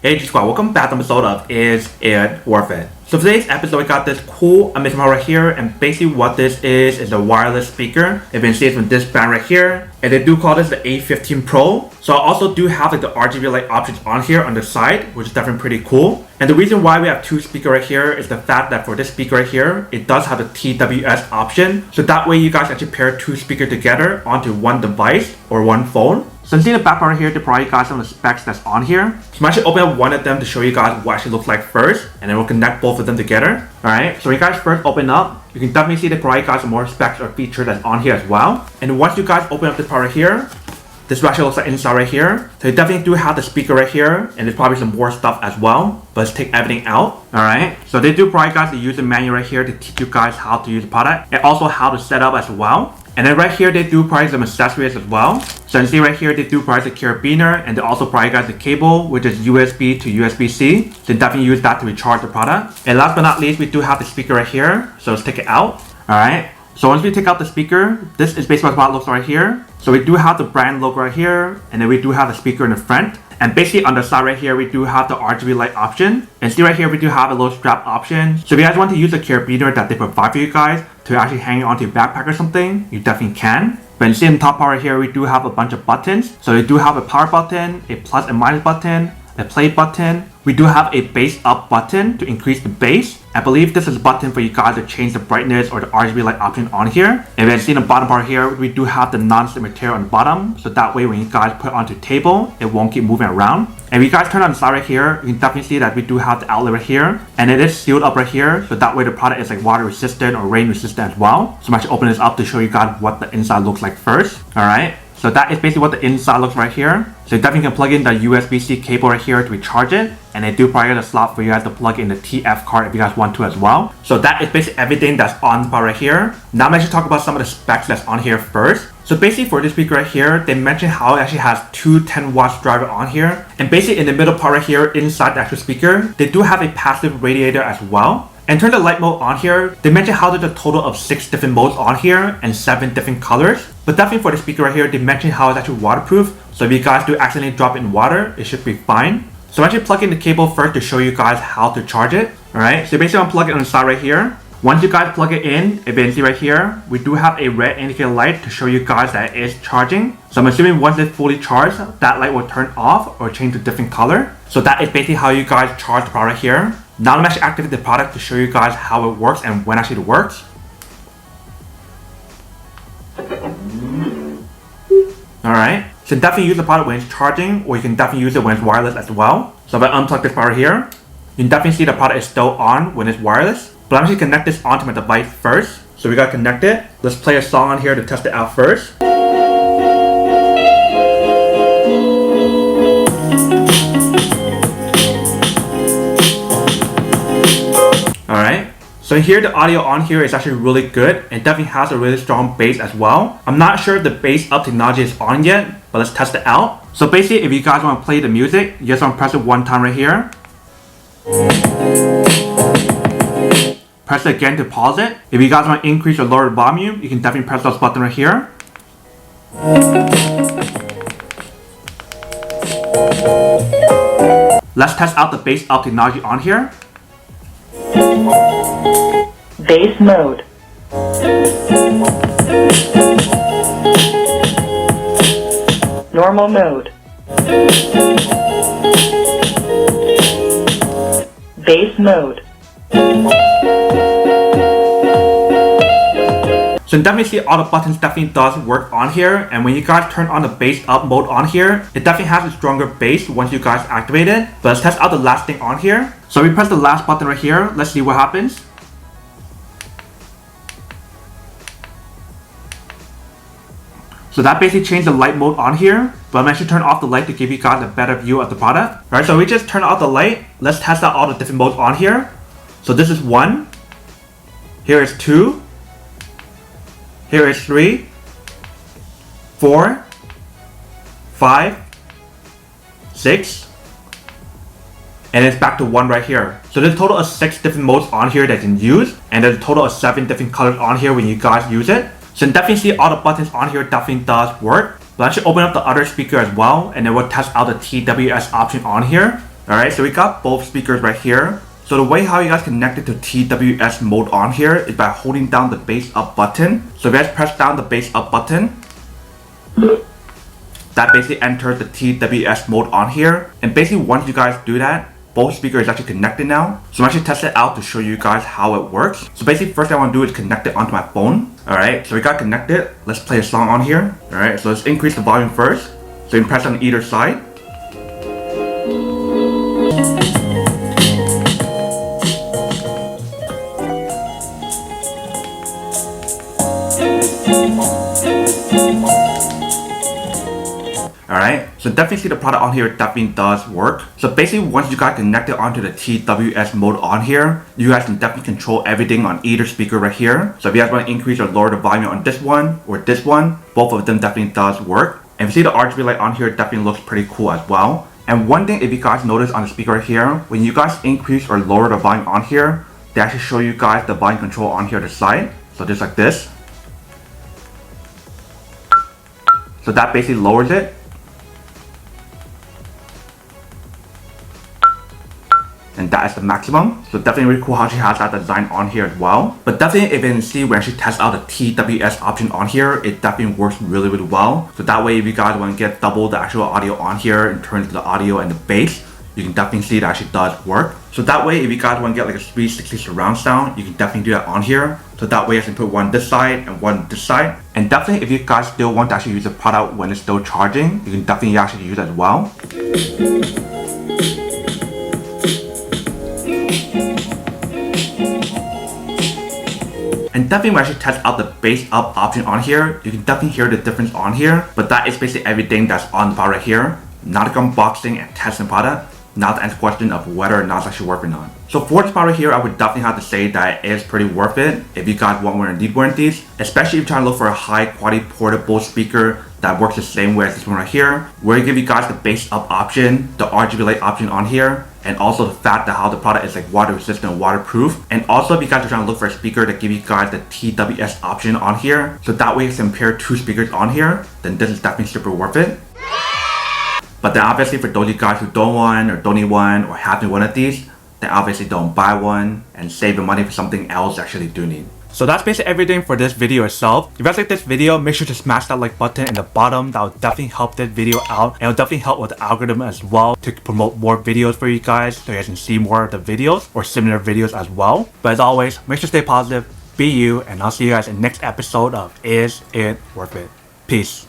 Hey G Squad, welcome back to the episode of Is It Worth It? So for today's episode, we got this cool amazing model right here, and basically what this is a wireless speaker. If you can see it's from this brand right here, and they do call this the A15 Pro. So I also do have like the RGB light options on here on the side, which is definitely pretty cool. And the reason why we have two speakers right here is the fact that for this speaker right here, it does have the TWS option. So that way you guys actually pair two speakers together onto one device or one phone. So in the back part here, they provide you guys some of the specs that's on here. So I'm actually open up one of them to show you guys what it actually looks like first, and then we'll connect both of them together. Alright, so when you guys first open up, you can definitely see they provide you guys some more specs or features that's on here as well. And once you guys open up this part right here, this is what actually looks like inside right here. So you definitely do have the speaker right here, and there's probably some more stuff as well. But let's take everything out. Alright, so they do provide you guys the user manual right here to teach you guys how to use the product, and also how to set up as well. And then right here, they do provide some accessories as well. So you can see right here, they do provide the carabiner, and they also provide you guys the cable, which is USB to USB-C. So you definitely use that to recharge the product. And last but not least, we do have the speaker right here. So let's take it out. Alright, so once we take out the speaker, this is basically what it looks like right here. So we do have the brand logo right here, and then we do have the speaker in the front. And basically on the side right here, we do have the RGB light option. And see right here, we do have a little strap option. So if you guys want to use the carabiner that they provide for you guys to actually hang it onto your backpack or something, you definitely can. But you see in the top part right here, we do have a bunch of buttons. So we do have a power button, a plus and minus button, a play button. We do have a bass up button to increase the bass. I believe this is a button for you guys to change the brightness or the RGB light option on here. And then see in the bottom part here, we do have the non-slip material on the bottom. So that way when you guys put it onto the table, it won't keep moving around. And if you guys turn on the side right here, you can definitely see that we do have the outlet right here. And it is sealed up right here. So that way the product is like water resistant or rain resistant as well. So I'm actually open this up to show you guys what the inside looks like first. Alright. So that is basically what the inside looks right here. So you definitely can plug in the USB-C cable right here to recharge it. And they do provide a slot for you guys to plug in the TF card if you guys want to as well. So that is basically everything that's on the part right here. Now I'm actually talk about some of the specs that's on here first. So basically for this speaker right here, they mentioned how it actually has two 10 watts driver on here. And basically in the middle part right here, inside the actual speaker, they do have a passive radiator as well. And turn the light mode on here, they mentioned how there's a total of 6 different modes on here and 7 different colors. But definitely for the speaker right here, they mentioned how it's actually waterproof. So if you guys do accidentally drop it in water, it should be fine. So I'm actually plugging the cable first to show you guys how to charge it. Alright, so basically I'm plugging it on the side right here. Once you guys plug it in, if you can see right here, we do have a red indicator light to show you guys that it is charging. So I'm assuming once it's fully charged, that light will turn off or change to a different color. So that is basically how you guys charge the product here. Now I'm actually activating the product to show you guys how it works and when actually it works. Alright, so definitely use the product when it's charging, or you can definitely use it when it's wireless as well. So if I unplug this part here, you can definitely see the product is still on when it's wireless. But I'm actually connect this onto my device first. So we gotta connect it. Let's play a song on here to test it out first. Alright, so here the audio on here is actually really good. It definitely has a really strong bass as well. I'm not sure if the bass up technology is on yet, but let's test it out. So basically if you guys want to play the music, you just want to press it one time right here. Press it again to pause it. If you guys want to increase or lower the volume, you can definitely press those buttons right here. Let's test out the bass up technology on here. Bass mode. Normal mode. Bass mode. So you definitely see all the buttons definitely does work on here, and when you guys turn on the bass up mode on here, it definitely has a stronger bass once you guys activate it. But let's test out the last thing on here. So we press the last button right here. Let's see what happens. So that basically changed the light mode on here. But I'm actually turning off the light to give you guys a better view of the product. Alright, so we just turn off the light. Let's test out all the different modes on here. So this is 1. Here is 2. Here is 3. 4. 5. 6. And it's back to 1 right here. So there's a total of 6 different modes on here that you can use. And there's a total of 7 different colors on here when you guys use it. So you definitely see all the buttons on here definitely does work. But I should open up the other speaker as well, and then we'll test out the TWS option on here. Alright, so we got both speakers right here. So the way how you guys connect it to TWS mode on here is by holding down the bass up button. So if you guys press down the bass up button, that basically enters the TWS mode on here. And basically once you guys do that, both speakers is actually connected now. So I'm actually test it out to show you guys how it works. So basically first thing I want to do is connect it onto my phone. Alright, so we got connected. Let's play a song on here. Alright, so let's increase the volume first. So you can press on either side. Alright, so definitely see the product on here definitely does work. So basically once you got connected onto the TWS mode on here, you guys can definitely control everything on either speaker right here. So if you guys want to increase or lower the volume on this one or this one, both of them definitely does work. And if you see the RGB light on here, it definitely looks pretty cool as well. And one thing if you guys notice on the speaker right here, when you guys increase or lower the volume on here, they actually show you guys the volume control on here to the side. So just like this. So that basically lowers it. And that is the maximum. So definitely really cool how she has that design on here as well. But definitely if you can see when she tests out the TWS option on here, it definitely works really well. So that way if you guys want to get double the actual audio on here in terms of the audio and the bass, you can definitely see that actually does work. So that way if you guys want to get like a 360 surround sound, you can definitely do that on here. So that way you can put one this side and one this side. And definitely if you guys still want to actually use the product when it's still charging, you can definitely actually use it as well. And definitely when I actually test out the bass up option on here, you can definitely hear the difference on here. But that is basically everything that's on the product right here. Not like unboxing and testing product. Not the answer question of whether or not it's actually worth it or not. So for this product here, I would definitely have to say that it is pretty worth it if you guys want one or need one of these. Especially if you're trying to look for a high quality portable speaker that works the same way as this one right here. Where you give you guys the bass up option, the RGB light option on here, and also the fact that how the product is like water resistant and waterproof. And also if you guys are trying to look for a speaker that give you guys the TWS option on here, so that way you can pair two speakers on here, then this is definitely super worth it. But then obviously for those of you guys who don't want or don't need one or have one of these, then obviously don't buy one and save the money for something else you actually do need. So that's basically everything for this video itself. If you guys like this video, make sure to smash that like button in the bottom. That will definitely help this video out, and it will definitely help with the algorithm as well to promote more videos for you guys so you guys can see more of the videos or similar videos as well. But as always, make sure to stay positive, be you, and I'll see you guys in the next episode of Is It Worth It? Peace.